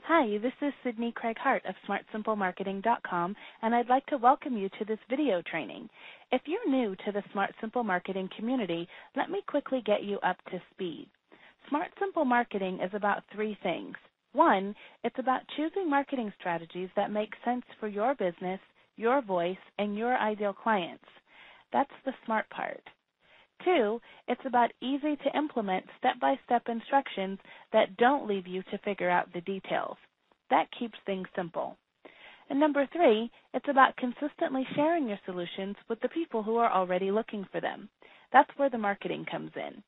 Hi, this is Sydni Craig-Hart of SmartSimpleMarketing.com, and I'd like to welcome you to this video training. If you're new to the Smart Simple Marketing community, let me quickly get you up to speed. Smart Simple Marketing is about three things. One, it's about choosing marketing strategies that make sense for your business, your voice, and your ideal clients. That's the smart part. Two, it's about easy to implement step-by-step instructions that don't leave you to figure out the details. That keeps things simple. And number three, it's about consistently sharing your solutions with the people who are already looking for them. That's where the marketing comes in.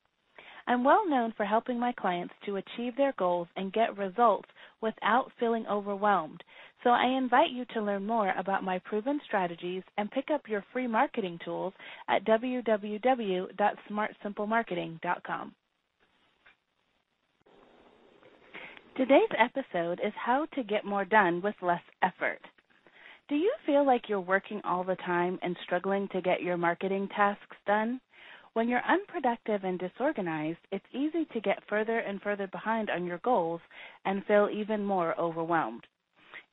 I'm well known for helping my clients to achieve their goals and get results without feeling overwhelmed. So I invite you to learn more about my proven strategies and pick up your free marketing tools at www.smartsimplemarketing.com. Today's episode is how to get more done with less effort. Do you feel like you're working all the time and struggling to get your marketing tasks done? When you're unproductive and disorganized, it's easy to get further and further behind on your goals and feel even more overwhelmed.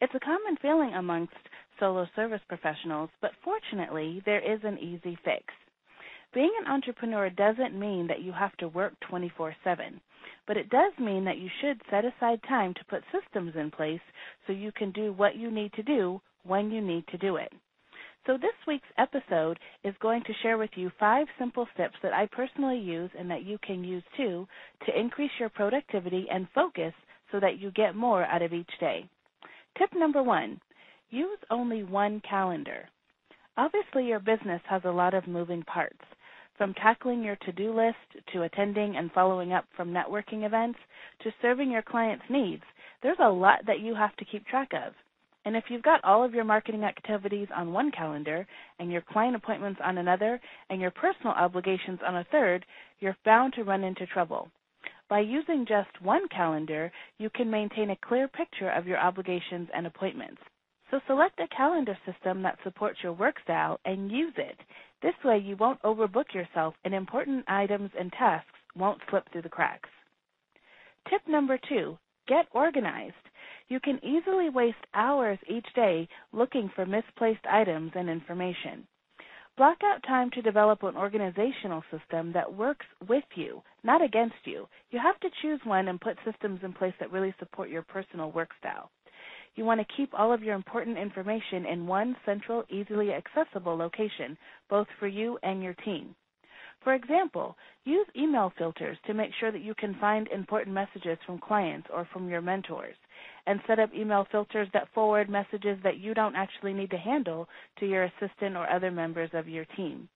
It's a common feeling amongst solo service professionals, but fortunately, there is an easy fix. Being an entrepreneur doesn't mean that you have to work 24/7, but it does mean that you should set aside time to put systems in place so you can do what you need to do when you need to do it. So this week's episode is going to share with you 5 simple steps that I personally use and that you can use too to increase your productivity and focus so that you get more out of each day. Tip number 1, use only one calendar. Obviously, your business has a lot of moving parts. From tackling your to-do list to attending and following up from networking events to serving your clients' needs, there's a lot that you have to keep track of. And if you've got all of your marketing activities on one calendar and your client appointments on another and your personal obligations on a third, you're bound to run into trouble. By using just one calendar, you can maintain a clear picture of your obligations and appointments. So select a calendar system that supports your work style and use it. This way you won't overbook yourself and important items and tasks won't slip through the cracks. Tip number 2, get organized. You can easily waste hours each day looking for misplaced items and information. Block out time to develop an organizational system that works with you, not against you. You have to choose one and put systems in place that really support your personal work style. You want to keep all of your important information in one central, easily accessible location, both for you and your team. For example, use email filters to make sure that you can find important messages from clients or from your mentors, and set up email filters that forward messages that you don't actually need to handle to your assistant or other members of your team.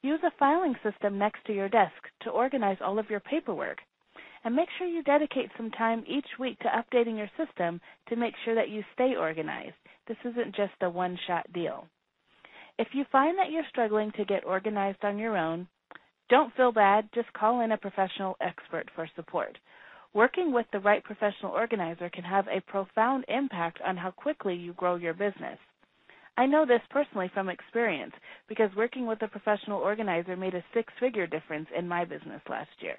Use a filing system next to your desk to organize all of your paperwork, and make sure you dedicate some time each week to updating your system to make sure that you stay organized. This isn't just a one-shot deal. If you find that you're struggling to get organized on your own, don't feel bad, just call in a professional expert for support. Working with the right professional organizer can have a profound impact on how quickly you grow your business. I know this personally from experience because working with a professional organizer made a 6-figure difference in my business last year.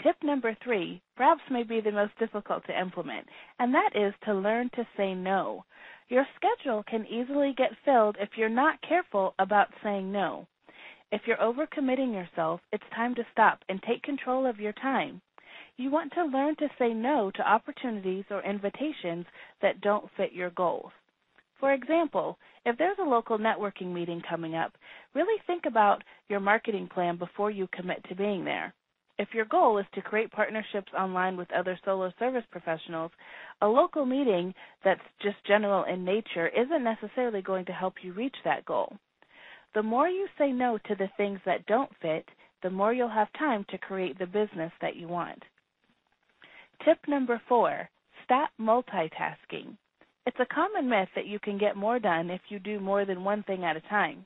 Tip number 3, perhaps may be the most difficult to implement, and that is to learn to say no. Your schedule can easily get filled if you're not careful about saying no. If you're overcommitting yourself, it's time to stop and take control of your time. You want to learn to say no to opportunities or invitations that don't fit your goals. For example, if there's a local networking meeting coming up, really think about your marketing plan before you commit to being there. If your goal is to create partnerships online with other solo service professionals, a local meeting that's just general in nature isn't necessarily going to help you reach that goal. The more you say no to the things that don't fit, the more you'll have time to create the business that you want. Tip number 4, stop multitasking. It's a common myth that you can get more done if you do more than one thing at a time.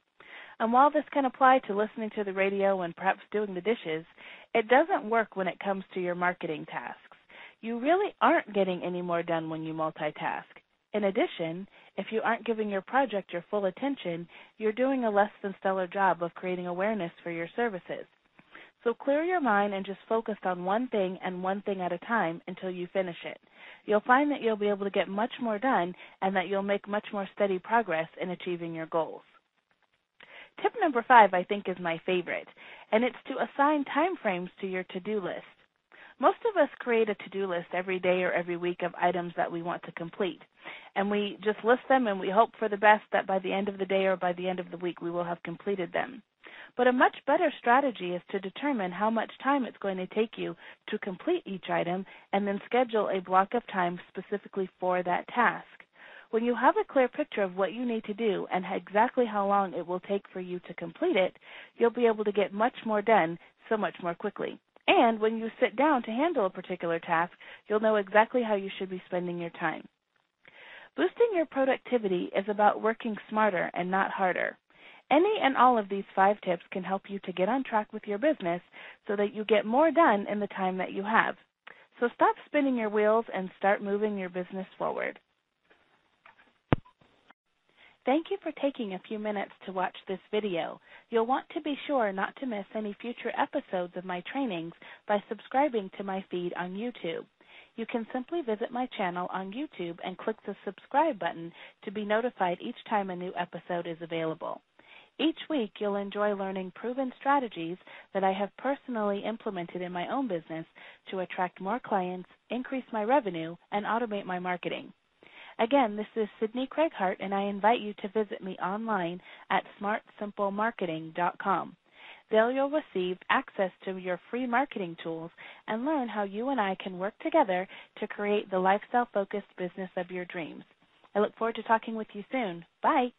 And while this can apply to listening to the radio and perhaps doing the dishes, it doesn't work when it comes to your marketing tasks. You really aren't getting any more done when you multitask. In addition, If you aren't giving your project your full attention, you're doing a less than stellar job of creating awareness for your services. So clear your mind and just focus on one thing and one thing at a time until you finish it. You'll find that you'll be able to get much more done and that you'll make much more steady progress in achieving your goals. Tip number 5, I think, is my favorite, and it's to assign time frames to your to-do list. Most of us create a to-do list every day or every week of items that we want to complete, and we just list them and we hope for the best that by the end of the day or by the end of the week we will have completed them. But a much better strategy is to determine how much time it's going to take you to complete each item and then schedule a block of time specifically for that task. When you have a clear picture of what you need to do and exactly how long it will take for you to complete it, you'll be able to get much more done so much more quickly. And when you sit down to handle a particular task, you'll know exactly how you should be spending your time. Boosting your productivity is about working smarter and not harder. Any and all of these 5 tips can help you to get on track with your business so that you get more done in the time that you have. So stop spinning your wheels and start moving your business forward. Thank you for taking a few minutes to watch this video. You'll want to be sure not to miss any future episodes of my trainings by subscribing to my feed on YouTube. You can simply visit my channel on YouTube and click the subscribe button to be notified each time a new episode is available. Each week, you'll enjoy learning proven strategies that I have personally implemented in my own business to attract more clients, increase my revenue, and automate my marketing. Again, this is Sydni Craig-Hart, and I invite you to visit me online at smartsimplemarketing.com. There you'll receive access to your free marketing tools and learn how you and I can work together to create the lifestyle-focused business of your dreams. I look forward to talking with you soon. Bye.